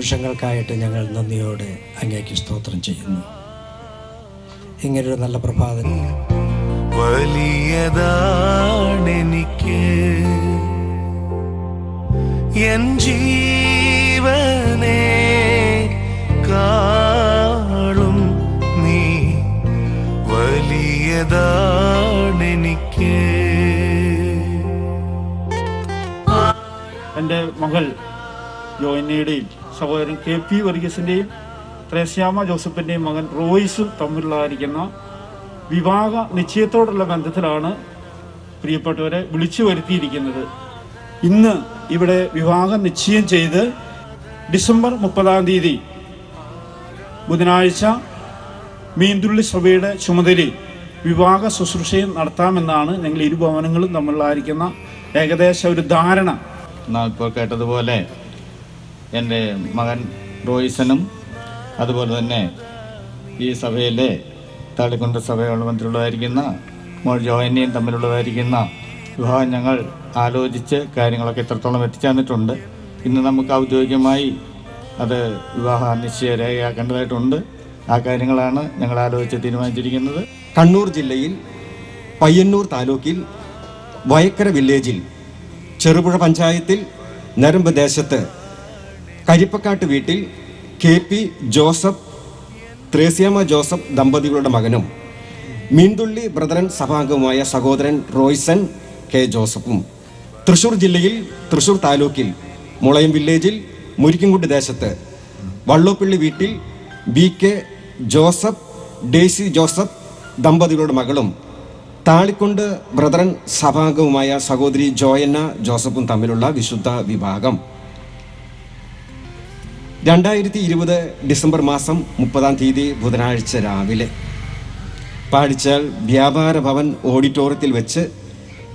നിമിഷങ്ങൾക്കായിട്ട് ഞങ്ങൾ നന്ദിയോടെ അങ്ങേക്ക് സ്തോത്രം ചെയ്യുന്നു. ഇങ്ങനൊരു നല്ല പ്രഭാതം വലിയതാണെനിക്ക് എൻ ജീവനെ കാളും നീ വലിയതാണെനിക്ക്. എൻ്റെ മകൾ ജോയിനയുടെയും സഹോദരൻ KP വർഗീസിൻ്റെയും ത്രേസ്യാമ്മ ജോസഫിൻ്റെയും മകൻ റോയ്സും തമ്മിലുള്ളതായിരിക്കുന്ന വിവാഹ നിശ്ചയത്തോടുള്ള ബന്ധത്തിലാണ് പ്രിയപ്പെട്ടവരെ വിളിച്ചു വരുത്തിയിരിക്കുന്നത്. ഇന്ന് ഇവിടെ വിവാഹ നിശ്ചയം ചെയ്ത് ഡിസംബർ 30 ബുധനാഴ്ച മീന്തുള്ളി സഭയുടെ ചുമതലയിൽ വിവാഹ ശുശ്രൂഷയും നടത്താമെന്നാണ് ഞങ്ങൾ ഇരുഭവനങ്ങളും തമ്മിലുള്ളതായിരിക്കുന്ന ഏകദേശം ഒരു ധാരണ. നാം ഇപ്പോൾ കേട്ടതുപോലെ എൻ്റെ മകൻ റോയ്സനും അതുപോലെ തന്നെ ഈ സഭയിലെ താളിക്കുണ്ട് സഭയോട് ബന്ധമുള്ളതായിരിക്കുന്ന മോൾ ജോയിനെയും തമ്മിലുള്ളതായിരിക്കുന്ന വിവാഹം ഞങ്ങൾ ആലോചിച്ച് കാര്യങ്ങളൊക്കെ എത്രത്തോളം എത്തിച്ചേർന്നിട്ടുണ്ട്. ഇന്ന് നമുക്ക് ഔദ്യോഗികമായി അത് വിവാഹ നിശ്ചയ രേഖയാക്കേണ്ടതായിട്ടുണ്ട്. ആ കാര്യങ്ങളാണ് ഞങ്ങൾ ആലോചിച്ച് തീരുമാനിച്ചിരിക്കുന്നത്. കണ്ണൂർ ജില്ലയിൽ പയ്യന്നൂർ താലൂക്കിൽ വയക്കര വില്ലേജിൽ ചെറുപുഴ പഞ്ചായത്തിൽ നരമ്പ് ദേശത്ത് കരിപ്പക്കാട്ട് വീട്ടിൽ KP ജോസഫ് ത്രേസ്യാമ്മ ജോസഫ് ദമ്പതികളുടെ മകനും മീന്തുള്ളി ബ്രദറൻ സഭാംഗവുമായ സഹോദരൻ റോയ്സൻ K ജോസഫും തൃശൂർ ജില്ലയിൽ തൃശൂർ താലൂക്കിൽ മുളയം വില്ലേജിൽ മുരിക്കുംകുണ്ട് ദേശത്ത് വള്ളോപ്പള്ളി വീട്ടിൽ BK ജോസഫ് ഡേസി ജോസഫ് ദമ്പതികളുടെ മകളും താളിക്കുണ്ട് ബ്രദറൻ സഭാംഗവുമായ സഹോദരി ജോയന്ന ജോസഫും തമ്മിലുള്ള വിശുദ്ധ വിവാഹം 2020 ഡിസംബർ 30 ബുധനാഴ്ച രാവിലെ പാടിച്ചാൽ വ്യാപാര ഭവൻ ഓഡിറ്റോറിയത്തിൽ വെച്ച്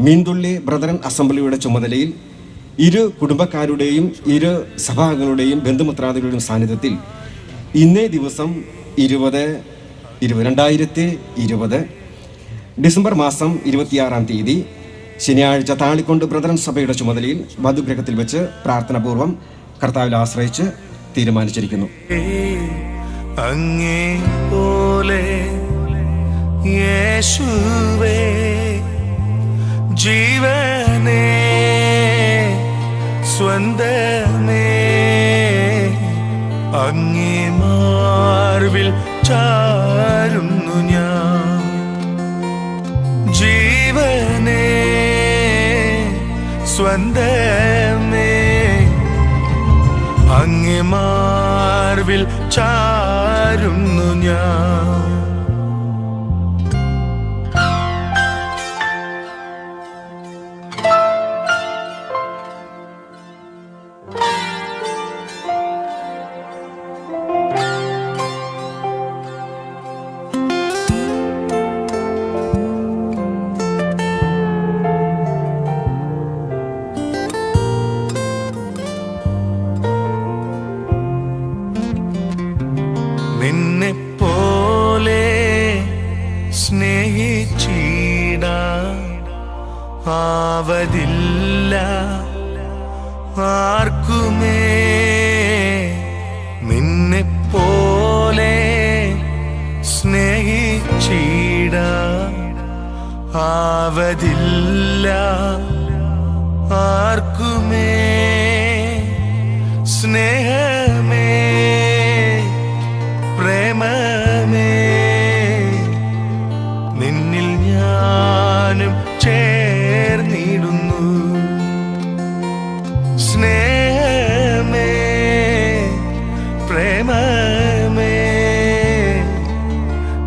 മീന്തുള്ളി ബ്രദറൻ അസംബ്ലിയുടെ ചുമതലയിൽ ഇരു കുടുംബക്കാരുടെയും ഇരു സഭാംഗങ്ങളുടെയും ബന്ധുമിത്രാദികളുടെയും സാന്നിധ്യത്തിൽ ഇന്നേ ദിവസം 2020 ഡിസംബർ 26 ശനിയാഴ്ച താളിക്കൊണ്ട് ബ്രദറൻ സഭയുടെ ചുമതലയിൽ വധുഗ്രഹത്തിൽ വെച്ച് പ്രാർത്ഥനാപൂർവം കർത്താവിൽ ആശ്രയിച്ച് തീരുമാനിച്ചിരിക്കുന്നു. അങ്ങേ പോലെ യേശുവേ ജീവനേ സ്വന്തമേ അങ്ങേ മാർവിൽ ചാരുന്നു ഞാൻ. ജീവനേ സ്വന്തമേ അങ്ങേ മാർവിൽ ചാരുന്നു ഞാൻ. നിന്നെ പോലെ സ്നേഹിച്ചിടാൻ ആവതില്ല ആർക്കുമേ. നിന്നെ പോലെ സ്നേഹിച്ചിടാൻ ആവതില്ല ആർക്കുമേ. സ്നേഹമേ പ്രേമമേ നിന്നിൽ ഞാനും ചേർന്നിടുന്നു. സ്നേഹമേ പ്രേമമേ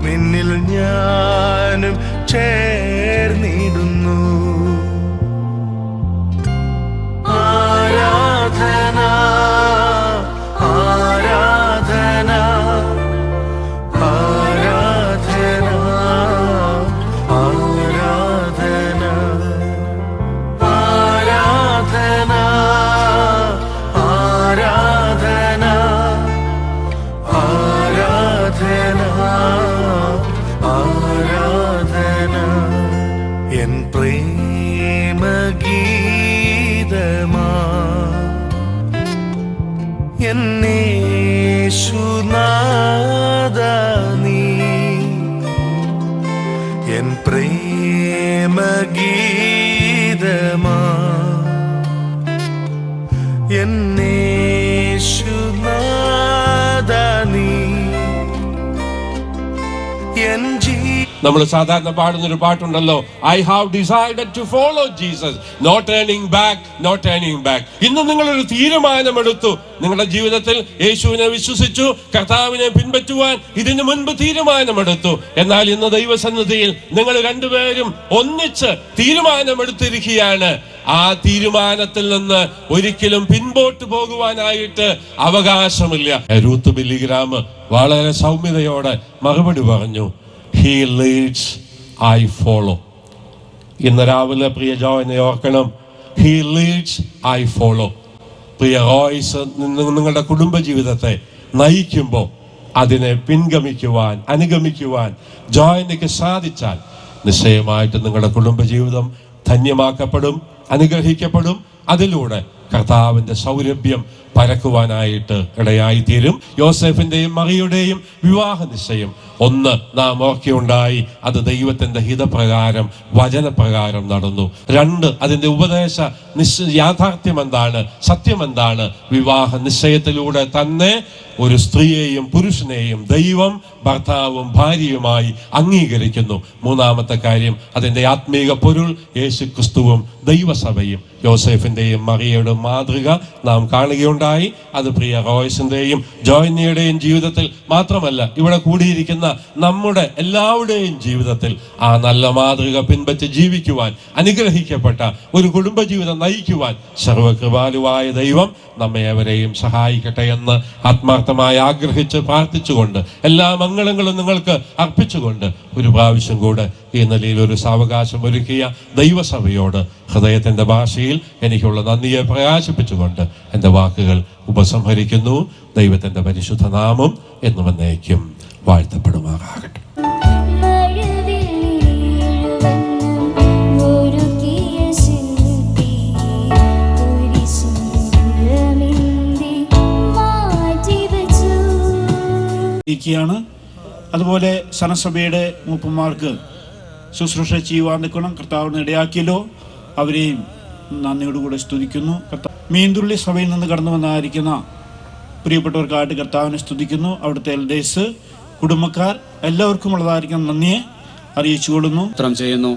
നിന്നിൽ ഞാനും ചേർന്നിടുന്നു. ആരാധന ആരാധന ആരാധന ആരാധന ആരാധന ആരാധന ആരാധന ആരാധന എൻ പ്രേമഗീതമാ എന്നേശുനാഥാ നീ എൻ നമ്മൾ സാധാരണ പാടുന്നൊരു പാട്ടുണ്ടല്ലോ, I have decided to follow Jesus, no turning back, no turning back. ഇന്ന് നിങ്ങളൊരു തീരുമാനമെടുത്തു, നിങ്ങളുടെ ജീവിതത്തിൽ യേശുവിനെ വിശ്വസിച്ചു, കർത്താവിനെ പിൻപറ്റുവാൻ ഇതിനു മുൻപ് തീരുമാനമെടുത്തു. എന്നാൽ ഇന്ന് ദൈവസന്നിധിയിൽ നിങ്ങൾ രണ്ടുപേരും ഒന്നിച്ച് തീരുമാനമെടുത്തിരിക്കുകയാണ്. ആ തീരുമാനത്തിൽ നിന്ന് ഒരിക്കലും പിൻപോട്ട് പോകുവാനായിട്ട് അവകാശമില്ല. രൂത്ത് ബില്ലിഗ്രാം വളരെ സൗമ്യതയോടെ മറുപടി പറഞ്ഞു, He leads, I follow. ഇന്ന് രാവിലെ പ്രിയ ജോയിനെ ഓർക്കണം, He leads, I follow. Priya Royce നിങ്ങളുടെ കുടുംബജീവിതത്തെ നയിക്കുമ്പോൾ അതിനെ പിൻഗമിക്കുവാൻ, അനുഗമിക്കുവാൻ ജോയിനയ്ക്ക് സാധിച്ചാൽ നിശ്ചയമായിട്ട് നിങ്ങളുടെ കുടുംബജീവിതം ധന്യമാക്കപ്പെടും, അനുഗ്രഹിക്കപ്പെടും. അതിലൂടെ കർത്താവിന്റെ സൗരഭ്യം പരക്കുവാനായിട്ട് ഇടയായിത്തീരും. യോസേഫിന്റെയും മറിയുടെയും വിവാഹ നിശ്ചയം ഒന്ന് നാം ഓർക്കുകയുണ്ടായി. അത് ദൈവത്തിന്റെ ഹിതപ്രകാരം, വചനപ്രകാരം നടന്നു. രണ്ട്, അതിന്റെ ഉപദേശ യാഥാർത്ഥ്യം എന്താണ്, സത്യം എന്താണ്? വിവാഹ നിശ്ചയത്തിലൂടെ തന്നെ ഒരു സ്ത്രീയെയും പുരുഷനെയും ദൈവം ഭർത്താവും ഭാര്യയുമായി അംഗീകരിക്കുന്നു. മൂന്നാമത്തെ കാര്യം, അതിന്റെ ആത്മീക പൊരുൾ യേശു ക്രിസ്തുവും ദൈവസഭയും. യോസേഫിന്റെയും മറിയയുടെ മാതൃക നാം കാണുകയുണ്ടായി. അത് പ്രിയ റോയ്സിന്റെയും ജോയിനിയുടെയും ജീവിതത്തിൽ മാത്രമല്ല, ഇവിടെ കൂടിയിരിക്കുന്ന നമ്മുടെ എല്ലാവരുടെയും ജീവിതത്തിൽ ആ നല്ല മാതൃക പിൻപറ്റി ജീവിക്കുവാൻ, അനുഗ്രഹിക്കപ്പെട്ട ഒരു കുടുംബജീവിതം നയിക്കുവാൻ സർവകൃപാലുവായ ദൈവം നമ്മെ അവരെയും സഹായിക്കട്ടെ എന്ന് ആത്മാർത്ഥമായി ആഗ്രഹിച്ച് പ്രാർത്ഥിച്ചുകൊണ്ട്, എല്ലാ മംഗളങ്ങളും നിങ്ങൾക്ക് അർപ്പിച്ചുകൊണ്ട് ഒരു പ്രാവശ്യം കൂടെ ഈ നിലയിൽ ഒരു സാവകാശം ഒരുക്കിയ ദൈവസഭയോട് ഹൃദയത്തിന്റെ ഭാഷയിൽ എനിക്കുള്ള നന്ദിയെ പ്രകാശിപ്പിച്ചുകൊണ്ട് എൻ്റെ വാക്കുകൾ ഉപസംഹരിക്കുന്നു. ദൈവത്തിന്റെ പരിശുദ്ധ നാമം എന്നും എന്നേക്കും വാഴ്ത്തപ്പെടുമാറാകട്ടെ. അതുപോലെ സനസഭയുടെ മൂപ്പന്മാർക്ക് ശുശ്രൂഷ ചെയ്യുവാൻ നിൽക്കണം. കർത്താവിന് ഇടയാക്കിയല്ലോ, അവരെയും നന്ദിയോടുകൂടെ സ്തുതിക്കുന്നു. മീന്തുള്ളി സഭയിൽ നിന്ന് കടന്നു വന്നായിരിക്കുന്ന പ്രിയപ്പെട്ടവർക്കായിട്ട് കർത്താവിനെ സ്തുതിക്കുന്നു. അവിടുത്തെ എൽഡേഴ്സ്, കുടുംബക്കാർ എല്ലാവർക്കും ഉള്ളതായിരിക്കുന്ന നന്ദിയെ അറിയിച്ചുകൊള്ളുന്നു. ചെയ്യുന്നു.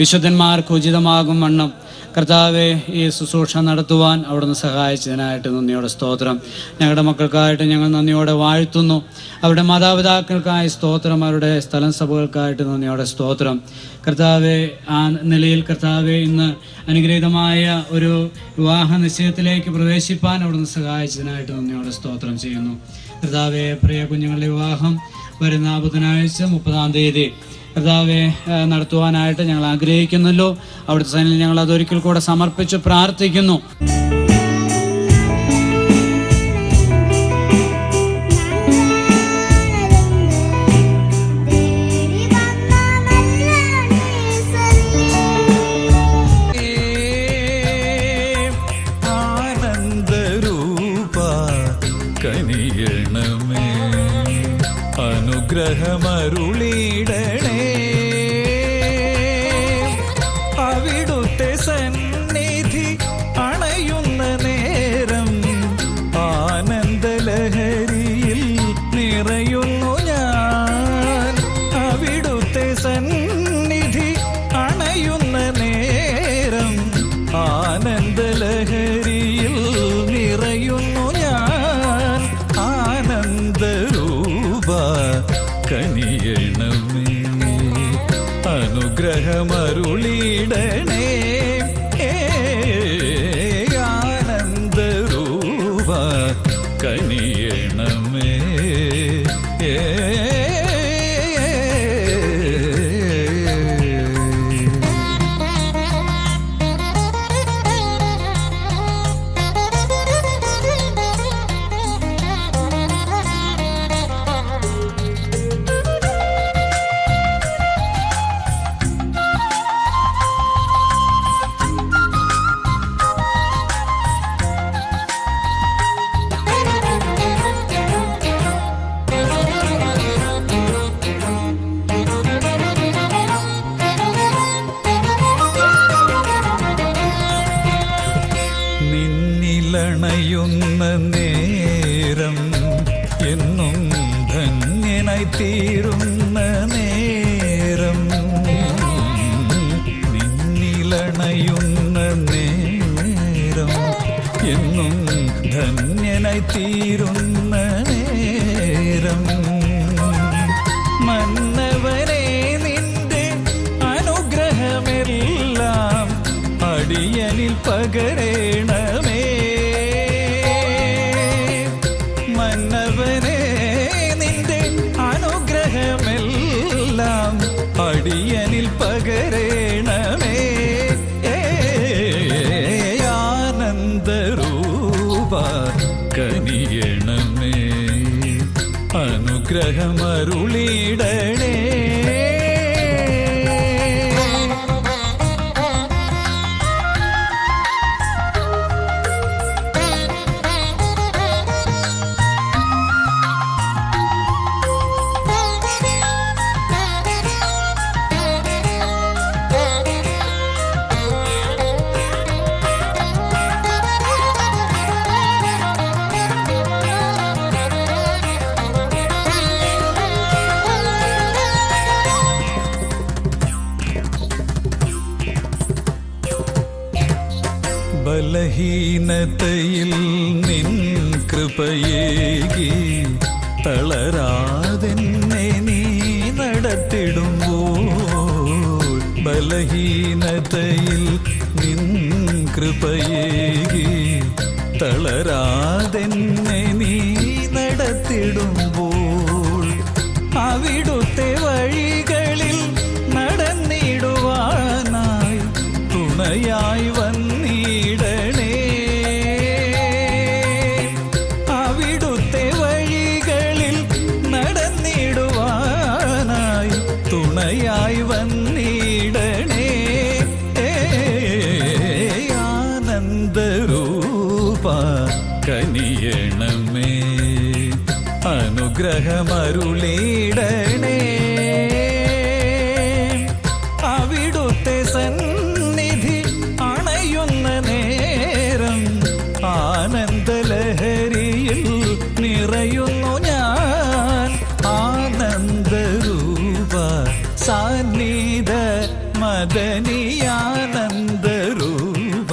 വിശുദ്ധന്മാർക്ക് ഉചിതമാകും വണ്ണം കർത്താവെ ഈ ശുശ്രൂഷ നടത്തുവാൻ അവിടുന്ന് സഹായിച്ചതിനായിട്ട് നന്ദിയോടെ സ്തോത്രം. ഞങ്ങളുടെ മക്കൾക്കായിട്ട് ഞങ്ങൾ നന്ദിയോടെ വാഴ്ത്തുന്നു. അവരുടെ മാതാപിതാക്കൾക്കായി സ്തോത്രം, അവരുടെ സ്ഥലം സഭകൾക്കായിട്ട് നന്ദിയോടെ സ്തോത്രം. കർത്താവെ, ആ നിലയിൽ കർത്താവെ ഇന്ന് അനുഗ്രഹീതമായ ഒരു വിവാഹ നിശ്ചയത്തിലേക്ക് പ്രവേശിപ്പാൻ അവിടുന്ന് സഹായിച്ചതിനായിട്ട് നന്ദിയോടെ സ്തോത്രം ചെയ്യുന്നു. കർത്താവെ, പ്രിയ കുഞ്ഞുങ്ങളുടെ വിവാഹം വരുന്ന ബുധനാഴ്ച 30-ാം തീയതി കർത്താവെ നടത്തുവാനായിട്ട് ഞങ്ങൾ ആഗ്രഹിക്കുന്നല്ലോ. അവിടുത്തെ സന്നിധിയിൽ ഞങ്ങൾ അതൊരിക്കൽ കൂടെ സമർപ്പിച്ച് പ്രാർത്ഥിക്കുന്നു. കനിയണമേ, അനുഗ്രഹമരുളിടണേ, അവിടുത്തെ സന്നിധി അണയുന്ന നേരം ആനന്ദലഹരിയിൽ നിറയുന്നു ഞാൻ. അവിടുത്തെ സന്നിധി അണയുന്ന നേരം ആനന്ദലഹരിയിൽ നിറയുന്നു ഞാൻ. ആനന്ദരൂപ കനിയണമേ, അനുഗ്രഹമരുളിടണേ, ആനന്ദരൂപ കനിയണമേ. തീരുന്ന നേരം മന്നവനെ നിന്റെ അനുഗ്രഹമെല്ലാം അടിയനിൽ പകരേണമേ. മന്നവനെ നിന്റെ അനുഗ്രഹമെല്ലാം അടിയനിൽ പകരേണമേ. ആനന്ദരൂപ കനിയണമേ, അനുഗ്രഹമരുളിടണേ. ബലഹീനതയിൽ നിൻ കൃപയേകി തളരാതെന്നെ നീ നടത്തിടുമ്പോൾ. ബലഹീനതയിൽ നിൻ കൃപയേകി തളരാതെന്നെ നീ നടത്തിടുമ്പോൾ. അവിടുത്തെ വഴികളിൽ നടന്നിടുവാനായി തുണയായി വന്നിടണേ. അവിടുത്തെ വഴികളിൽ നടന്നിടുവാനായി തുണയായി വന്നിടണേ. ആനന്ദരൂപ കനിയണമേ, അനുഗ്രഹമരുളിടണേ. അവിടുത്തെ സന്നിധി അണയുന്ന നേരം ആനന്ദലഹരിയിൽ നിറയുന്നു ഞാൻ. ആനന്ദരൂപ സാന്നിധ മദനിയാനന്ദരൂപ.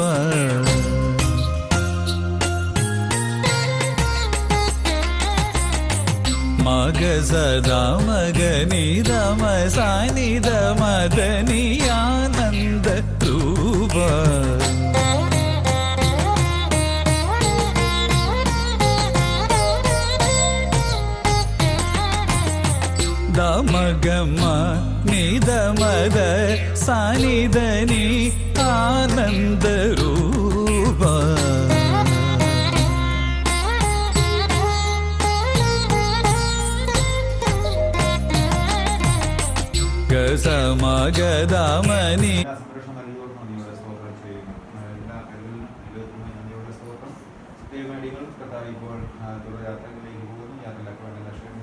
മഗ സദാ മഗനിധ മസാനിധ മദനിയാനന്ദ രൂപ. ദമഗമ നിധ മദ സാനിധനി ആനന്ദ രൂപ. ഗസമഗദമനി ഇപ്പോൾ തുടർയാത്രകളിലേക്ക് പോകുന്നു. യാത്രയിലൊക്കെ വേണ്ട ലക്ഷ്യം